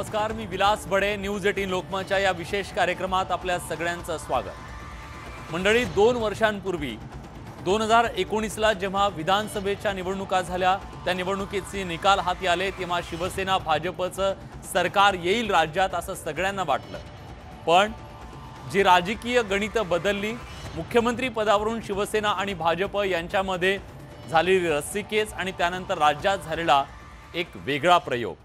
नमस्कार, मी विलास बडे. न्यूज 18 लोकमतच्या या विशेष कार्यक्रमात आपल्या सगळ्यांचं स्वागत. मंडळी, 2 वर्षांपूर्वी 2019ला जेव्हा विधानसभेच्या निवडणुका झाल्या, त्या निवडणुकीचे निकाल हाती आले तेव्हा शिवसेना भाजपचं सरकार येईल राज्यात असं सगळ्यांना वाटलं. पण जी राजकीय गणितं बदलली, मुख्यमंत्री पदावरून शिवसेना आणि भाजप यांच्यामध्ये झालेली रस्सीखेच आणि त्यानंतर राज्यात झालेला एक वेगळा प्रयोग.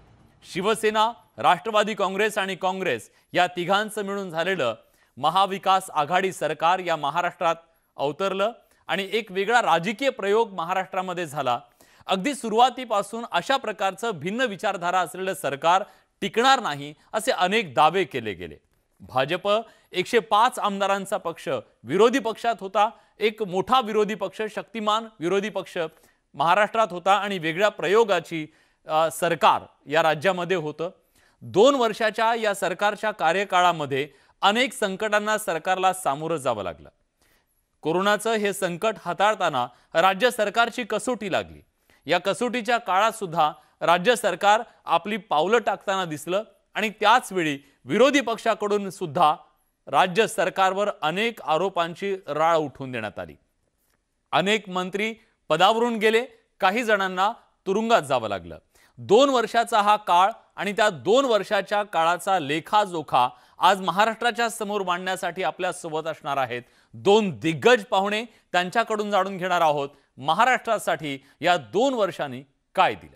शिवसेना, राष्ट्रवादी काँग्रेस आणि काँग्रेस या तिघांचं मिळून झालेलं महाविकास आघाडी सरकार या महाराष्ट्रात अवतरलं आणि एक वेगळा राजकीय प्रयोग महाराष्ट्रामध्ये झाला. अगदी सुरुवातीपासून अशा प्रकारचं भिन्न विचारधारा असलेलं सरकार टिकणार नाही असे अनेक दावे केले गेले. भाजप 105 आमदारांचा पक्ष विरोधी पक्षात होता. एक मोठा विरोधी पक्ष, शक्तिमान विरोधी पक्ष महाराष्ट्रात होता आणि वेगळ्या प्रयोगाची सरकार या राज्यामध्ये होतं. 2 वर्षाच्या या सरकारच्या कार्यकाळामध्ये अनेक संकटांना सरकारला सामोरं जावं लागलं. कोरोनाचं हे संकट हाताळताना राज्य सरकारची कसोटी लागली. या कसोटीच्या काळात सुद्धा राज्य सरकार आपली पावलं टाकताना दिसलं आणि त्याच वेळी विरोधी पक्षाकडून सुद्धा राज्य सरकारवर अनेक आरोपांची राळ उठवून देण्यात आली. अनेक मंत्री पदावरून गेले, काही जणांना तुरुंगात जावं लागलं. 2 वर्षाचा हा काळ आणि त्या 2 वर्षाच्या काळाचा लेखाजोखा आज महाराष्ट्राच्या समोर मांडण्यासाठी आपल्या सोबत असणार आहेत 2 दिग्गज पाहुणे. त्यांच्याकडून जाणून घेणार आहोत महाराष्ट्रासाठी या 2 वर्षांनी काय दिलं.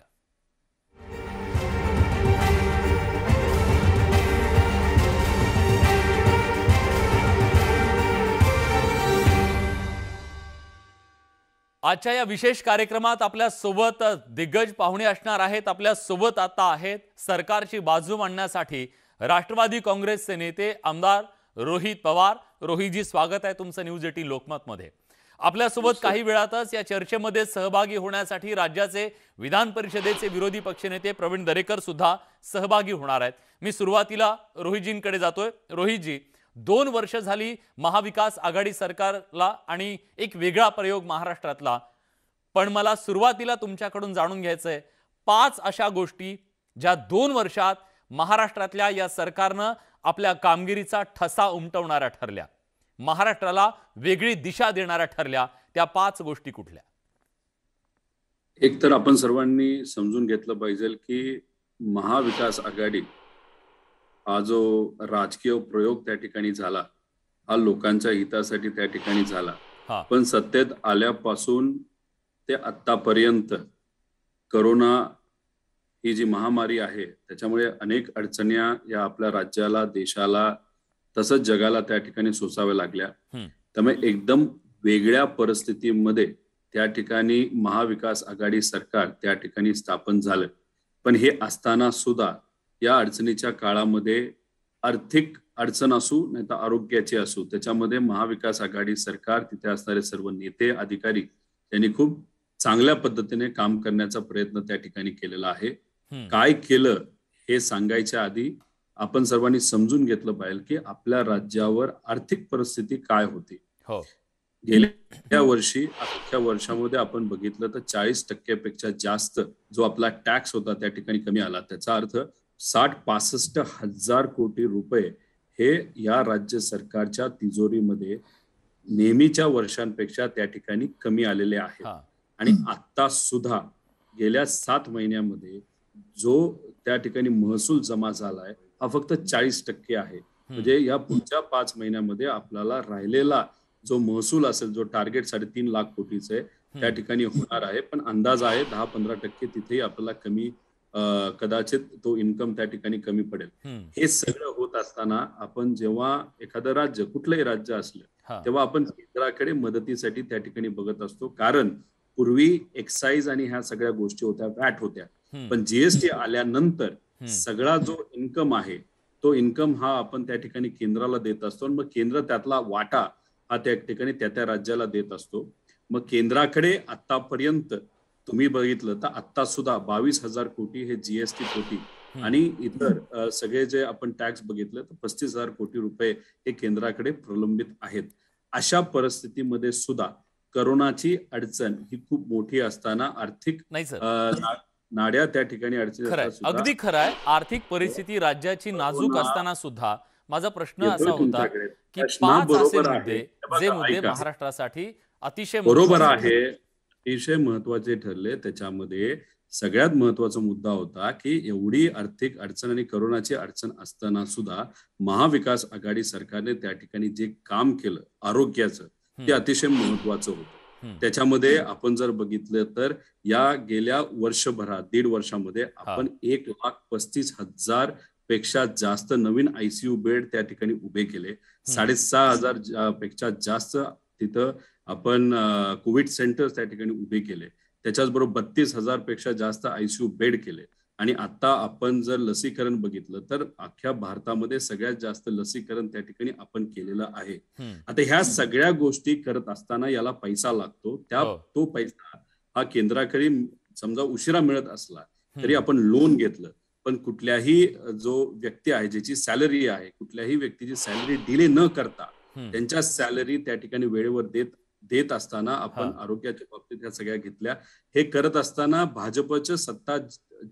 आजच्या या विशेष कार्यक्रमात आपल्या सोबत दिग्गज पाहुणे असणार आहेत. आपल्या सोबत आता आहेत सरकारची बाजू मांडण्यासाठी राष्ट्रवादी काँग्रेसचे नेते आमदार रोहित पवार. रोहितजी, स्वागत आहे तुमचं न्यूज 18 लोकमत मध्ये. आपल्या सोबत काही वेळातच या चर्चेमध्ये सहभागी होण्यासाठी राज्याचे विधान परिषदेचे विरोधी पक्षनेते प्रवीण दरेकर सुद्धा सहभागी होणार आहेत. मी सुरुवातीला रोहितजींकडे जातोय. रोहितजी, 2 वर्ष झाली महाविकास आघाडी सरकारला आणि एक वेगळा प्रयोग महाराष्ट्रातला. पण मला सुरुवातीला तुमच्याकडून जाणून घ्यायचंय 5 अशा गोष्टी ज्या 2 वर्षात महाराष्ट्रातल्या या सरकारनं आपल्या कामगिरीचा ठसा उमटवणाऱ्या ठरल्या, महाराष्ट्राला वेगळी दिशा देणाऱ्या ठरल्या. त्या 5 गोष्टी कुठल्या? एक तर आपण सर्वांनी समजून घेतलं पाहिजे की महाविकास आघाडी हा जो राजकीय प्रयोग त्या ठिकाणी झाला, हा लोकांच्या हितासाठी त्या ठिकाणी झाला. पण सत्तेत आल्यापासून ते आतापर्यंत करोना ही जी महामारी आहे त्याच्यामुळे अनेक अडचण्या या आपल्या राज्याला, देशाला तसंच जगाला त्या ठिकाणी सोसाव्या लागल्या. त्यामुळे एकदम वेगळ्या परिस्थितीमध्ये त्या ठिकाणी महाविकास आघाडी सरकार त्या ठिकाणी स्थापन झालं. पण हे असताना सुद्धा या अडचणीच्या काळामध्ये आर्थिक अडचण असू नाही तर आरोग्याची असू, त्याच्यामध्ये महाविकास आघाडी सरकार, तिथे असणारे सर्व नेते अधिकारी यांनी खूप चांगल्या पद्धतीने काम करण्याचा प्रयत्न त्या ठिकाणी केलेला आहे. काय केलं हे सांगायच्या आधी आपण सर्वांनी समजून घेतलं पाहिजे की आपल्या राज्यावर आर्थिक परिस्थिती काय होती. गेल्या वर्षी, अख्ख्या वर्षामध्ये आपण बघितलं तर 40% पेक्षा जास्त जो आपला टॅक्स होता त्या ठिकाणी कमी आला. त्याचा अर्थ 60-65 हजार कोटी रुपये हे या राज्य सरकारच्या तिजोरीमध्ये नेहमीच्या वर्षांपेक्षा त्या ठिकाणी कमी आलेले आहेत. आणि आता सुद्धा गेल्या 7 महिन्यामध्ये जो त्या ठिकाणी महसूल जमा झालाय हा फक्त 40% आहे. म्हणजे या पुढच्या 5 महिन्यामध्ये आपल्याला राहिलेला जो महसूल असेल, जो टार्गेट 3.5 लाख कोटीचा आहे, त्या ठिकाणी होणार आहे. पण अंदाज आहे 10-15% तिथेही आपल्याला कमी, कदाचित तो इन्कम त्या ठिकाणी कमी पडेल. हे सगळं होत असताना आपण जेव्हा एखादं राज्य, कुठलंही राज्य असलं, तेव्हा आपण केंद्राकडे मदतीसाठी त्या ठिकाणी बघत असतो. कारण पूर्वी एक्साईज आणि ह्या सगळ्या गोष्टी होत्या, वॅट होत्या. पण जीएसटी आल्यानंतर सगळा जो इन्कम आहे तो इन्कम हा आपण त्या ठिकाणी केंद्राला देत असतो. मग केंद्र त्यातला वाटा हा त्या ठिकाणी त्या राज्याला देत असतो. मग केंद्राकडे आतापर्यंत तुम्ही बघितलं तर आता सुद्धा 22,000 कोटी हे जीएसटी पोटी आणि इतर सगळे जे आपण टॅक्स बघितलं तर 35,000 कोटी रुपये हे केंद्राकडे प्रलंबित आहेत. अशा परिस्थितीमध्ये सुद्धा करोनाची अडचण ही खूप मोठी असताना आर्थिक नाड्या त्या ठिकाणी अडचणी खरंय, असतात सुद्धा. अगदी खरं आहे. आर्थिक परिस्थिती राज्याची नाजूक असताना सुद्धा माझा प्रश्न असा येतोय होता तुमच्याकडे की प्रश्न 5 असे बरोबर आहे. मुद्दे हे जे बघा, मुद्दे ऐका. महाराष्ट्रासाठी अतिशय बरोबर महत्त्वाचे आहे, ठरले. अतिशय महत्वाचे ठरले. त्याच्यामध्ये सगळ्यात महत्वाचा मुद्दा होता की एवढी आर्थिक अडचण आणि करोनाची अडचण असताना सुद्धा महाविकास आघाडी सरकारने त्या ठिकाणी जे काम केलं आरोग्याचं, ते अतिशय महत्वाचं होतं. त्याच्यामध्ये आपण जर बघितलं तर या गेल्या वर्षभरात 1.5 वर्षामध्ये आपण 1,35,000 पेक्षा जास्त नवीन ICU बेड त्या ठिकाणी उभे केले. 6,500 पेक्षा जास्त तिथं आपण कोविड सेंटर्स त्या ठिकाणी उभे केले. त्याच्याचबरोबर 32,000 पेक्षा जास्त ICU बेड केले. आणि आता आपण जर लसीकरण बघितलं तर अख्ख्या भारतामध्ये सगळ्यात जास्त लसीकरण त्या ठिकाणी आपण केलेलं आहे. आता ह्या सगळ्या गोष्टी करत असताना याला पैसा लागतो. तो पैसा हा केंद्राकडे समजा उशिरा मिळत असला तरी आपण लोन घेतलं, पण कुठल्याही जो व्यक्ती आहे ज्याची सॅलरी आहे, कुठल्याही व्यक्तीची सॅलरी डिले न करता त्यांच्या सॅलरी त्या ठिकाणी वेळेवर देत असताना आपण आरोग्याच्या बाबतीत ह्या सगळ्या घेतल्या. हे करत असताना भाजपचं सत्ता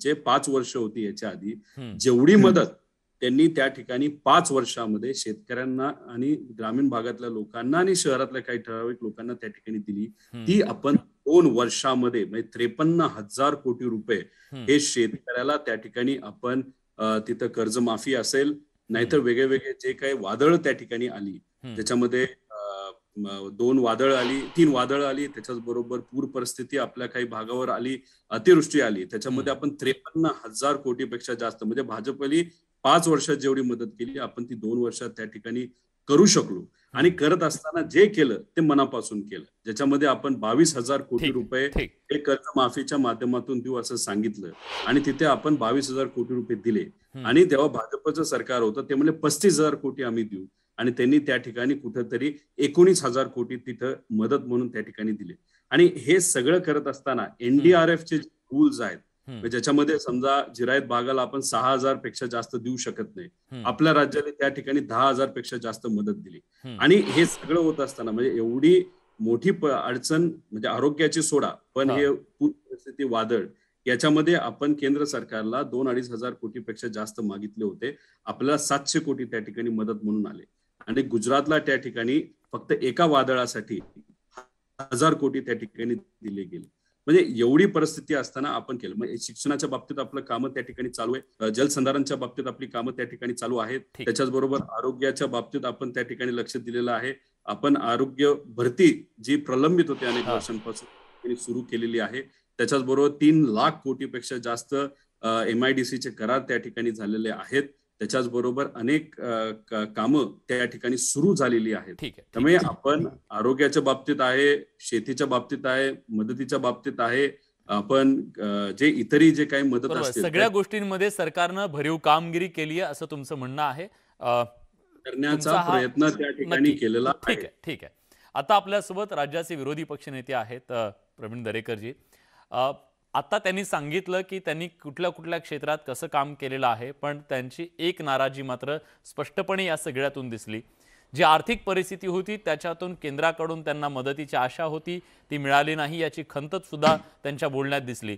जे 5 वर्ष होती याच्या आधी जेवढी मदत त्यांनी त्या ठिकाणी 5 वर्षामध्ये शेतकऱ्यांना आणि ग्रामीण भागातल्या लोकांना आणि शहरातल्या काही ठराविक लोकांना त्या ठिकाणी दिली, ती आपण 2 वर्षामध्ये म्हणजे 53,000 कोटी रुपये हे शेतकऱ्याला त्या ठिकाणी आपण तिथं कर्जमाफी असेल, नाहीतर वेगळे वेगळे जे काही वादळ त्या ठिकाणी आली, त्याच्यामध्ये 2 वादळ आली, 3 वादळ आली, त्याच्याच बरोबर पूर परिस्थिती आपल्या काही भागावर आली, अतिवृष्टी आली, त्याच्यामध्ये आपण 53,000 कोटीपेक्षा जास्त म्हणजे भाजपने 5 वर्षात जेवढी मदत केली आपण ती 2 वर्षात त्या ठिकाणी करू शकलो. आणि करत असताना जे केलं ते मनापासून केलं, ज्याच्यामध्ये आपण 22,000 कोटी रुपये हे कर्जमाफीच्या माध्यमातून देऊ असं सांगितलं आणि तिथे आपण 22,000 कोटी रुपये दिले. आणि तेव्हा भाजपचं सरकार होतं ते म्हणले 35,000 कोटी आम्ही देऊ, आणि त्यांनी त्या ठिकाणी कुठेतरी 19,000 कोटी तिथं मदत म्हणून त्या ठिकाणी दिले. आणि हे सगळं करत असताना NDRF चे रूल्स आहेत, ज्याच्यामध्ये समजा जिरायत भागाला आपण 6,000 पेक्षा जास्त देऊ शकत नाही, आपल्या राज्याने त्या ठिकाणी 10,000 पेक्षा जास्त मदत दिली. आणि हे सगळं होत असताना म्हणजे एवढी मोठी अडचण म्हणजे आरोग्याची सोडा, पण हे पूर परिस्थिती, वादळ, याच्यामध्ये आपण केंद्र सरकारला 2-2,500 कोटीपेक्षा जास्त मागितले होते. आपल्याला 700 कोटी त्या ठिकाणी मदत म्हणून आले. आणि गुजरातला त्या ठिकाणी फक्त एका वादळासाठी 1,000 कोटी त्या ठिकाणी दिले गेले. म्हणजे एवढी परिस्थिती असताना आपण केलं. म्हणजे शिक्षणाच्या बाबतीत आपलं कामं त्या ठिकाणी चालू आहे, जलसंधारणच्या बाबतीत आपली कामं त्या ठिकाणी चालू आहेत, त्याच्याच बरोबर आरोग्याच्या बाबतीत आपण त्या ठिकाणी लक्ष दिलेलं आहे. आपण आरोग्य भरती जी प्रलंबित होती अनेक वर्षांपासून सुरू केलेली आहे. त्याच्याच बरोबर 3 लाख कोटीपेक्षा जास्त MIDC चे करार त्या ठिकाणी झालेले आहेत. त्याच्याच बरोबर अनेक कामं त्या ठिकाणी सुरू झालेली आहेत. त्यामुळे आपण आरोग्याच्या बाबतीत आहे, शेतीच्या बाबतीत आहे, मदतीच्या बाबतीत आहे, आपण जे इतरही जे काही मदत असते सगळ्या गोष्टींमध्ये सरकारनं भरीव कामगिरी केली आहे असं तुमचं म्हणणं आहे. करण्याचा प्रयत्न त्या ठिकाणी केलेला आहे. ठीक आहे. आता आपल्यासोबत राज्याचे विरोधी पक्षनेते आहेत प्रवीण दरेकरजी. आता त्यांनी सांगितलं की त्यांनी कुठल्या कुठल्या क्षेत्रात कसं काम केलेलं आहे, पण त्यांची एक नाराजी मात्र स्पष्टपणे या सगळ्यातून दिसली. जी आर्थिक परिस्थिती होती त्याच्यातून केंद्राकडून त्यांना मदतीची आशा होती, ती मिळाली नाही याची खंतच सुद्धा त्यांच्या बोलण्यात दिसली.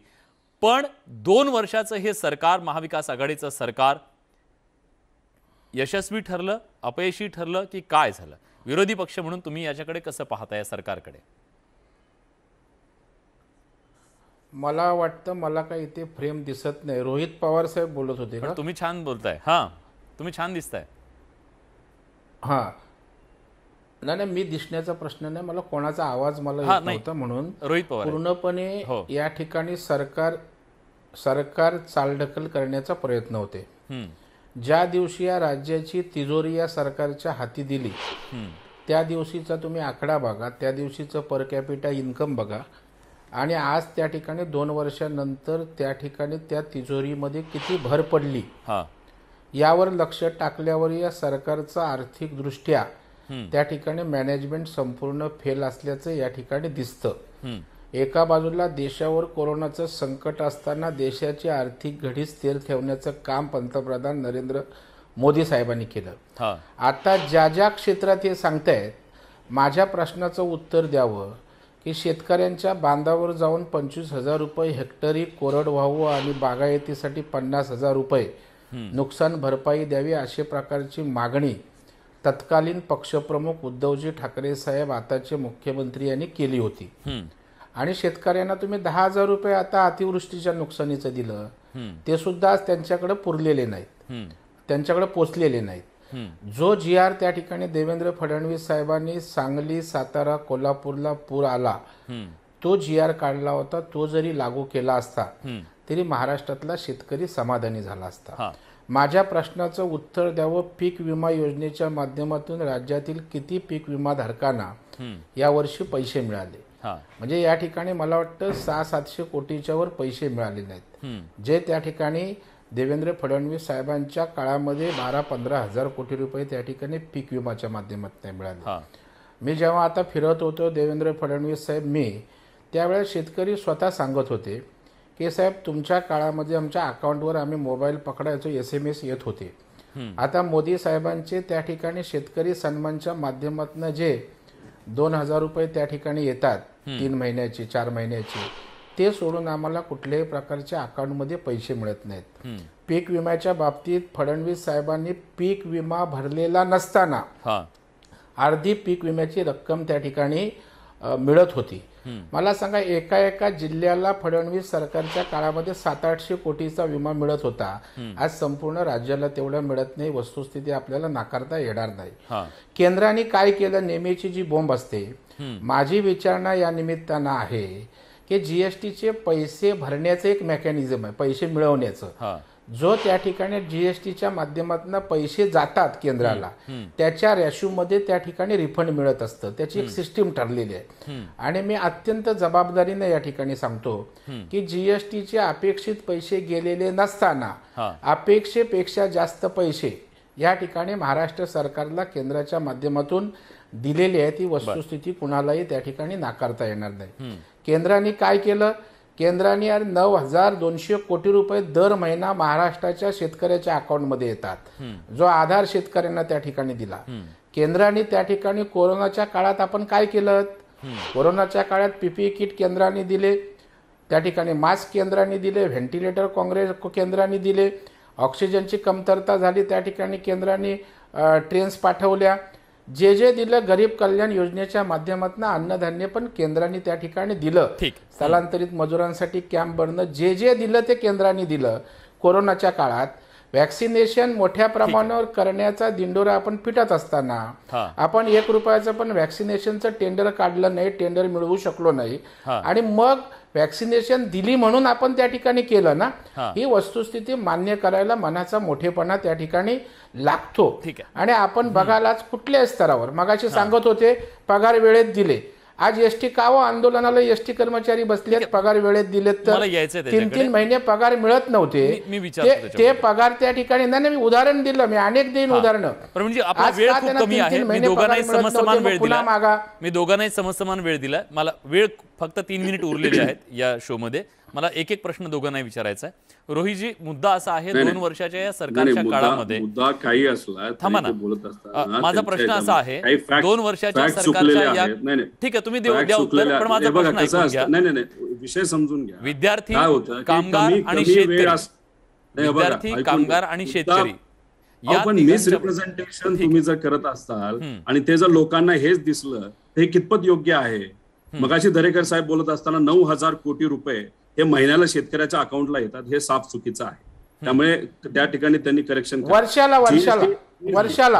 पण 2 वर्षाचं हे सरकार, महाविकास आघाडीचं सरकार यशस्वी ठरलं, अपयशी ठरलं की काय झालं? विरोधी पक्ष म्हणून तुम्ही याच्याकडे कसं पाहता या सरकारकडे? मला वाटतं मला काही इथे फ्रेम दिसत नाही. रोहित पवार साहेब बोलत होते का? तुम्ही छान बोलताय. हां, तुम्ही छान दिसताय. हां, नाही मी दिसण्याचा प्रश्न नाही, मला कोणाचा आवाज मला येत नव्हता म्हणून. रोहित पवार पूर्णपणे या ठिकाणी सरकार चालढकल करण्याचा प्रयत्न होते. ज्या दिवशी या राज्याची तिजोरी या सरकारच्या हाती दिली त्या दिवशीचा तुम्ही आकडा बघा, त्या दिवशीचं पर कॅपिटा इन्कम बघा, आणि आज त्या ठिकाणी 2 वर्षांनंतर त्या ठिकाणी त्या तिजोरीमध्ये किती भर पडली यावर लक्ष टाकल्यावर या सरकारचं आर्थिकदृष्ट्या त्या ठिकाणी मॅनेजमेंट संपूर्ण फेल असल्याचं या ठिकाणी दिसतं. एका बाजूला देशावर कोरोनाचं संकट असताना देशाची आर्थिक घडी स्थिर ठेवण्याचं काम पंतप्रधान नरेंद्र मोदी साहेबांनी केलं. आता ज्या ज्या क्षेत्रात हे सांगतायत, माझ्या प्रश्नाचं उत्तर द्यावं की शेतकऱ्यांच्या बांधावर जाऊन 25,000 रुपये हेक्टरी कोरडवाहू आणि बागायतीसाठी 50,000 रुपये नुकसान भरपाई द्यावी अशा प्रकारची मागणी तत्कालीन पक्षप्रमुख उद्धवजी ठाकरे साहेब आताचे मुख्यमंत्री यांनी केली होती. आणि शेतकऱ्यांना तुम्ही 10,000 रुपये आता अतिवृष्टीच्या नुकसानीचं दिलं, ते सुद्धा आज त्यांच्याकडे पुरलेले नाहीत, त्यांच्याकडे पोचलेले नाहीत. जो GR त्या ठिकाणी देवेंद्र फडणवीस साहेबांनी सांगली, सातारा, कोल्हापूरला पूर आला, तो GR काढला होता, तो जरी लागू केला असता तरी महाराष्ट्रातला शेतकरी समाधानी झाला असता. माझ्या प्रश्नाचं उत्तर द्यावं, पीक विमा योजनेच्या माध्यमातून राज्यातील किती पीक विमा धारकांना यावर्षी पैसे मिळाले? म्हणजे या ठिकाणी मला वाटतं 600-700 कोटीच्या वर पैसे मिळाले नाहीत, जे त्या ठिकाणी देवेंद्र फडणवीस साहेबांच्या काळामध्ये 12-15 हजार कोटी रुपये त्या ठिकाणी पीक विमाच्या माध्यमातून मिळाले. मी जेव्हा आता फिरत होतो देवेंद्र फडणवीस साहेब त्यावेळेस शेतकरी स्वतः सांगत होते की साहेब तुमच्या काळामध्ये आमच्या अकाउंटवर आम्ही मोबाईल पकडायचो, SMS येत होते. आता मोदी साहेबांचे त्या ठिकाणी शेतकरी सन्मानच्या माध्यमातून जे 2,000 रुपये त्या ठिकाणी येतात 3 महिन्याचे 4 महिन्याचे, ते सोडून आम्हाला कुठल्याही प्रकारच्या अकाउंटमध्ये पैसे मिळत नाहीत. पीक विम्याच्या बाबतीत फडणवीस साहेबांनी पीक विमा भरलेला नसताना अर्धी पीक विम्याची रक्कम त्या ठिकाणी मिळत होती. मला सांगा, एका जिल्ह्याला फडणवीस सरकारच्या काळामध्ये 700-800 कोटीचा विमा मिळत होता. आज संपूर्ण राज्याला तेवढा मिळत नाही. वस्तुस्थिती आपल्याला नाकारता येणार नाही. केंद्राने काय केलं, नेहमीची जी बोंब असते, माझी विचारणा या निमित्तानं आहे की GSTचे पैसे भरण्याचं एक मेकॅनिझम आहे, पैसे मिळवण्याचं. जो त्या ठिकाणी GSTच्या माध्यमातून पैसे जातात केंद्राला, त्याच्या रेशोमध्ये त्या ठिकाणी रिफंड मिळत असतं. त्याची एक सिस्टीम ठरलेली आहे. आणि मी अत्यंत जबाबदारीने या ठिकाणी सांगतो की GSTचे अपेक्षित पैसे गेलेले नसताना अपेक्षेपेक्षा जास्त पैसे या ठिकाणी महाराष्ट्र सरकारला केंद्राच्या माध्यमातून दिलेली आहे. ती वस्तुस्थिती कुणालाही त्या ठिकाणी नाकारता येणार नाही. केंद्राने काय केलं, केंद्राने 9,200 कोटी रुपये दर महिना महाराष्ट्राच्या शेतकऱ्याच्या अकाउंटमध्ये येतात, जो आधार शेतकऱ्यांना त्या ठिकाणी दिला. केंद्राने त्या ठिकाणी कोरोनाच्या काळात आपण काय केलं, कोरोनाच्या काळात PPE किट केंद्राने दिले, त्या ठिकाणी मास्क केंद्राने दिले, व्हेंटिलेटर काँग्रेस केंद्राने दिले, ऑक्सिजनची कमतरता झाली त्या ठिकाणी केंद्राने ट्रेन्स पाठवल्या. जे जे दिलं, गरीब कल्याण योजनेच्या माध्यमातून अन्नधान्य पण केंद्राने त्या ठिकाणी दिलं. स्थलांतरित मजुरांसाठी कॅम्प बनणं, जे जे दिलं ते केंद्राने दिलं. कोरोनाच्या काळात वॅक्सिनेशन मोठ्या प्रमाणावर करण्याचा दिंडोरा आपण पिटत असताना आपण 1 रुपयाचं पण वॅक्सिनेशनचं टेंडर काढलं नाही, टेंडर मिळवू शकलो नाही. आणि मग वॅक्सिनेशन दिली म्हणून आपण त्या ठिकाणी केलं ना, ही वस्तुस्थिती मान्य करायला मनाचा मोठेपणा त्या ठिकाणी लागतो. आणि आपण बघायलाच कुठल्याही स्तरावर, मगाशी सांगत होते पगार वेळेत दिले, आज एसटी कावं आंदोलनाला एसटी कर्मचारी बसलेत, पगार वेळेत दिलेत तर 3-3 महिने पगार मिळत नव्हते. ते पगार त्या ठिकाणी नाही, मी उदाहरण दिलं, मी अनेक देईन उदाहरणं. म्हणजे आपला वेळ खूप कमी आहे, मी दोघांनाही समसमान वेळ दिला. मला वेळ फक्त 3 मिनिट उरलेले आहेत या शो मध्ये. मला एक प्रश्न दोघांनाही विचारायचा आहे. रोहितजी, मुद्दा असा आहे, 2 वर्षाच्या या सरकारच्या काळामध्ये मुद्दा काही असला थांबा ना, माझा प्रश्न असा आहे, 2 वर्षाच्या सरकारच्या या, ठीक आहे तुम्ही द्या उत्तर, पण माझा प्रश्न ऐकून घ्या. नाही, विषय समजून घ्या. विद्यार्थी, कामगार आणि शेतकरी, विद्यार्थी, कामगार आणि शेतकरी, पण मिसरिप्रेझेंटेशन तुम्ही जर करत असाल आणि ते जर लोकांना हेच दिसलं तर हे कितपत योग्य आहे? मगाशी दरेकर साहेब बोलत असताना 9,000 कोटी रुपये हे महिन्याला शेतकऱ्याच्या अकाउंटला येतात, हे साफ चुकीचं आहे. त्यामुळे त्या ठिकाणी त्यांनी करेक्शन वर्षाला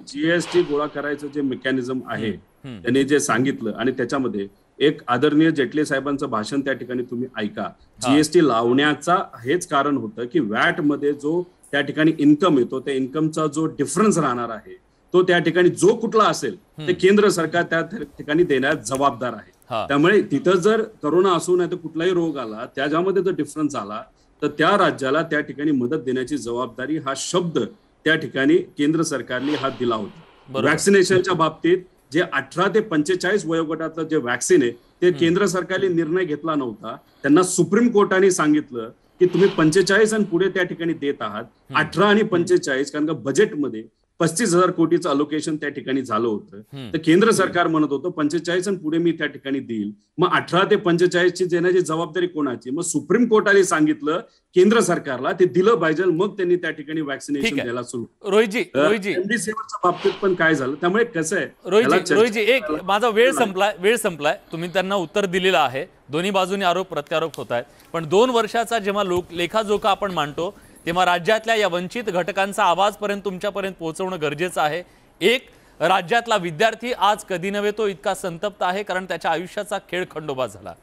जीएसटी गोळा करायचं जे मेकॅनिझम आहे त्यांनी जे सांगितलं, आणि त्याच्यामध्ये एक आदरणीय जेटली साहेबांचं भाषण त्या ठिकाणी तुम्ही ऐका. जीएसटी लावण्याचा हेच कारण होतं की वॅट मध्ये जो त्या ठिकाणी इन्कम येतो, त्या इन्कमचा जो डिफरन्स राहणार आहे तो त्या ठिकाणी जो कुठला असेल ते केंद्र सरकार त्या ठिकाणी देण्यास जबाबदार आहे. त्यामुळे तिथं जर करोना असू नाही तर कुठलाही रोग आला, त्याच्यामध्ये जर डिफरन्स झाला तर त्या राज्याला त्या ठिकाणी मदत देण्याची जबाबदारी, हा शब्द त्या ठिकाणी केंद्र सरकारने हा दिला होता. वॅक्सिनेशनच्या बाबतीत जे 18 ते 45 वयोगटातलं जे वॅक्सिन आहे ते केंद्र सरकारने निर्णय घेतला नव्हता. त्यांना सुप्रीम कोर्टाने सांगितलं की तुम्ही 45 आणि पुढे त्या ठिकाणी देत आहात, 18 आणि 45, कारण का बजेटमध्ये 35,000 कोटीचं अलोकेशन त्या ठिकाणी झालं होतं. तर केंद्र सरकार म्हणत होतं 45 आणि पुढे मी त्या ठिकाणी देईल. मग 18 ते 45 ची देण्याची जबाबदारी कोणाची? मग सुप्रीम कोर्टाने सांगितलं केंद्र सरकारला ते दिलं पाहिजे, मग त्यांनी त्या ठिकाणी वॅक्सिनेशन द्यायला सुरू. रोहितजी रेमडेसिवीरच्या बाबतीत पण काय झालं? त्यामुळे कसं आहे, रोहितजी एक माझा वेळ संपलाय. तुम्ही त्यांना उत्तर दिलेलं आहे. दोन्ही बाजूने आरोप प्रत्यारोप होत आहेत. पण 2 वर्षाचा जेव्हा लेखाजोखा आपण मांडतो तेव्हा राज्यातल्या या वंचित घटकांचा आवाजपर्यंत तुमच्यापर्यंत पोहोचवणं गरजेचं आहे. एक राज्यातला विद्यार्थी आज कधी नव्हे तो इतका संतप्त आहे कारण त्याच्या आयुष्याचा खेळ खंडोबा झाला.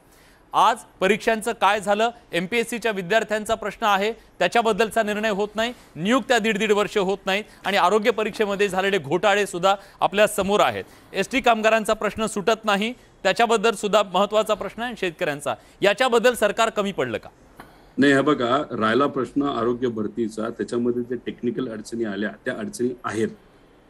आज परीक्षांचं काय झालं, MPSCच्या विद्यार्थ्यांचा प्रश्न आहे, त्याच्याबद्दलचा निर्णय होत नाही. नियुक्त्या 1.5 वर्ष होत नाहीत आणि आरोग्य परीक्षेमध्ये झालेले घोटाळे सुद्धा आपल्या समोर आहेत. ST कामगारांचा प्रश्न सुटत नाही, त्याच्याबद्दल सुद्धा महत्त्वाचा प्रश्न आहे. शेतकऱ्यांचा, याच्याबद्दल सरकार कमी पडलं का? नाही, हा बघा, राहिला प्रश्न आरोग्य भरतीचा, त्याच्यामध्ये जे टेक्निकल अडचणी आल्या त्या अडचणी आहेत.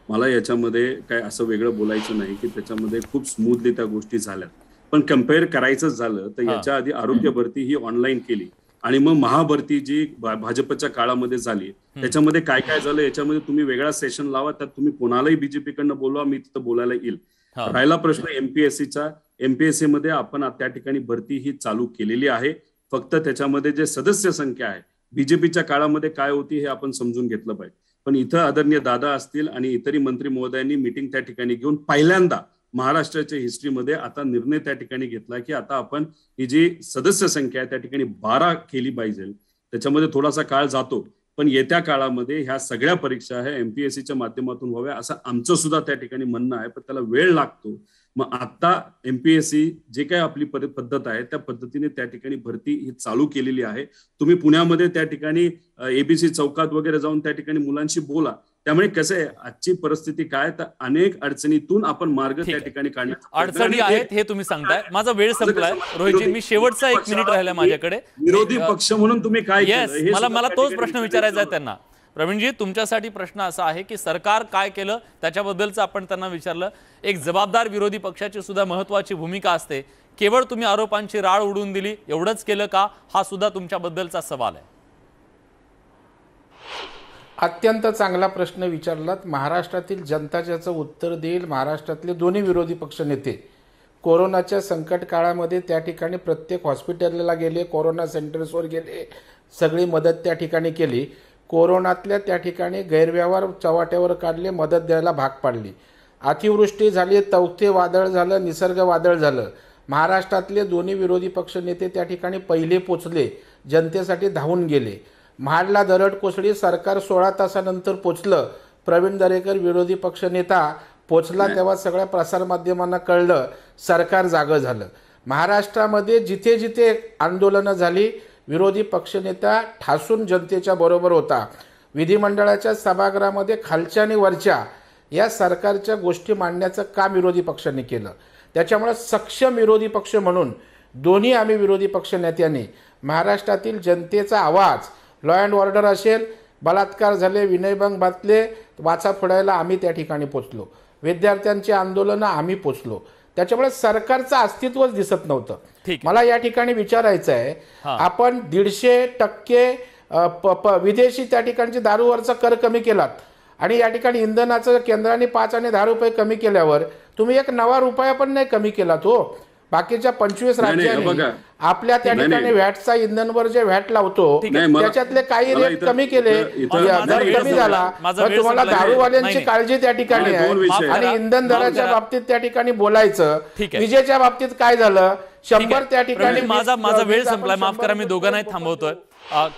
मला याच्यामध्ये काय असं वेगळं बोलायचं नाही की त्याच्यामध्ये खूप स्मूथली त्या गोष्टी झाल्या. पण कम्पेअर करायचं झालं तर याच्या आधी आरोग्य भरती ही ऑनलाईन केली आणि मग महाभरती जी भाजपच्या काळामध्ये झाली त्याच्यामध्ये काय काय झालं याच्यामध्ये तुम्ही वेगळा सेशन लावा, त्यात तुम्ही कोणालाही बीजेपीकडनं बोलवा, मी तिथं बोलायला येईल. राहिला प्रश्न MPSCचा, MPSC मध्ये आपण त्या ठिकाणी भरती ही चालू केलेली आहे. फक्त त्याच्यामध्ये जे सदस्य संख्या आहे बीजेपीच्या काळामध्ये काय होती हे आपण समजून घेतलं पाहिजे. पण इथं आदरणीय दादा असतील आणि इतरही मंत्री महोदयांनी मीटिंग त्या ठिकाणी घेऊन पहिल्यांदा महाराष्ट्राच्या हिस्ट्रीमध्ये आता निर्णय त्या ठिकाणी घेतला की आता आपण ही जी सदस्य संख्या आहे त्या ठिकाणी 12 केली पाहिजे. त्याच्यामध्ये थोडासा काळ जातो, पण येत्या काळामध्ये ह्या सगळ्या परीक्षा ह्या MPSCच्या माध्यमातून व्हाव्या असं आमचं सुद्धा त्या ठिकाणी म्हणणं आहे. पण त्याला वेळ लागतो. मग आता MPSC जे काही आपली पद्धत आहे त्या पद्धतीने त्या ठिकाणी भरती ही चालू केलेली आहे. तुम्ही पुण्यामध्ये त्या ठिकाणी ABC चौकात वगैरे जाऊन त्या ठिकाणी मुलांशी बोला. त्यामुळे कसं आहे, आजची परिस्थिती काय, तर अनेक अडचणीतून आपण मार्ग त्या ठिकाणी काढण्याचा अडचणी आहेत हे तुम्ही सांगताय. माझा वेळ संपलाय रोहितजी, मी शेवटचा 1 मिनिट राहिला माझ्याकडे. विरोधी पक्ष म्हणून तुम्ही काय केलं? मला तोच प्रश्न विचारायचा आहे त्यांना. प्रवीणजी, तुमच्यासाठी प्रश्न असा आहे की सरकार काय केलं त्याच्याबद्दलचं आपण त्यांना विचारलं. एक जबाबदार विरोधी पक्षाची सुद्धा महत्वाची भूमिका असते. केवळ तुम्ही आरोपांची राळ उडवून दिली एवढंच केलं का, हा सुद्धा तुमच्याबद्दलचा सवाल आहे. अत्यंत चांगला प्रश्न विचारलात. महाराष्ट्रातील जनता ज्याचं उत्तर देईल. महाराष्ट्रातले दोन्ही विरोधी पक्ष नेते कोरोनाच्या संकट काळामध्ये त्या ठिकाणी प्रत्येक हॉस्पिटलला गेले, कोरोना सेंटर्सवर गेले, सगळी मदत त्या ठिकाणी केली. कोरोनातल्या त्या ठिकाणी गैरव्यवहार चव्हाट्यावर काढले, मदत द्यायला भाग पाडली. अतिवृष्टी झाली, तौथे वादळ झालं, निसर्ग वादळ झालं. महाराष्ट्रातले दोन्ही विरोधी पक्ष नेते त्या ठिकाणी पहिले पोचले, जनतेसाठी धावून गेले. महाडला दरड कोसळी, सरकार 16 तासानंतर पोचलं. प्रवीण दरेकर विरोधी पक्ष नेता पोचला तेव्हा सगळ्या प्रसारमाध्यमांना कळलं सरकार जागं झालं. महाराष्ट्रामध्ये जिथे जिथे आंदोलनं झाली विरोधी पक्षनेता ठासून जनतेच्या बरोबर होता. विधिमंडळाच्या सभागृहामध्ये खालच्या आणि वरच्या या सरकारच्या गोष्टी मांडण्याचं काम विरोधी पक्षांनी केलं. त्याच्यामुळे सक्षम विरोधी पक्ष म्हणून दोन्ही आम्ही विरोधी पक्ष नेत्यांनी महाराष्ट्रातील जनतेचा आवाज, लॉ अँड ऑर्डर असेल, बलात्कार झाले, विनयभंग बातले, वाचा फोडायला आम्ही त्या ठिकाणी पोचलो. विद्यार्थ्यांची आंदोलनं आम्ही पोचलो. त्याच्यामुळे सरकारचं अस्तित्वच दिसत नव्हतं. मला या ठिकाणी विचारायचं आहे, आपण 150% विदेशी त्या ठिकाणची दारूवरचा कर कमी केलात आणि या ठिकाणी इंधनाचं केंद्राने 5 आणि 10 रुपये कमी केल्यावर तुम्ही 1 नवा रुपया पण नाही कमी केलात हो. बाकीच्या 25 राज्यांनी आपल्या त्या ठिकाणी व्हॅटचा इंधनवर जे व्हॅट लावतो त्याच्यातले काही रेट कमी केले, दर कमी झाला. तुम्हाला दारूवाल्यांची काळजी त्या ठिकाणी आहे आणि इंधन दराच्या बाबतीत त्या ठिकाणी बोलायचं. विजेच्या बाबतीत काय झालं, 100 त्या ठिकाणी. माझा वेळ संपलाय, माफ करा, मी दोघांनाही थांबवतोय.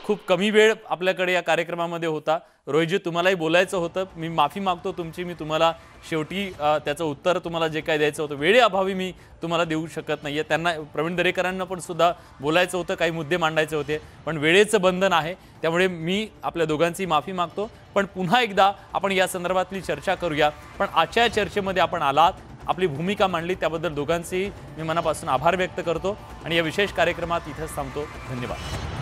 खूप कमी वेळ आपल्याकडे या कार्यक्रमामध्ये होता. रोहितजी, तुम्हालाही बोलायचं होतं, मी माफी मागतो तुमची. मी तुम्हाला शेवटी त्याचं उत्तर तुम्हाला जे काय द्यायचं होतं वेळेअभावी मी तुम्हाला देऊ शकत नाहीये. त्यांना प्रवीण दरेकरांना पण सुद्धा बोलायचं होतं, काही मुद्दे मांडायचे होते, पण वेळेचं बंधन आहे. त्यामुळे मी आपल्या दोघांची माफी मागतो. पण पुन्हा एकदा आपण या संदर्भातली चर्चा करूया. पण आजच्या चर्चेमध्ये आपण आलात, आपली भूमिका मांडली, त्याबद्दल दोघांचेही मी मनापासून आभार व्यक्त करतो आणि या विशेष कार्यक्रमात इथेच थांबतो. धन्यवाद.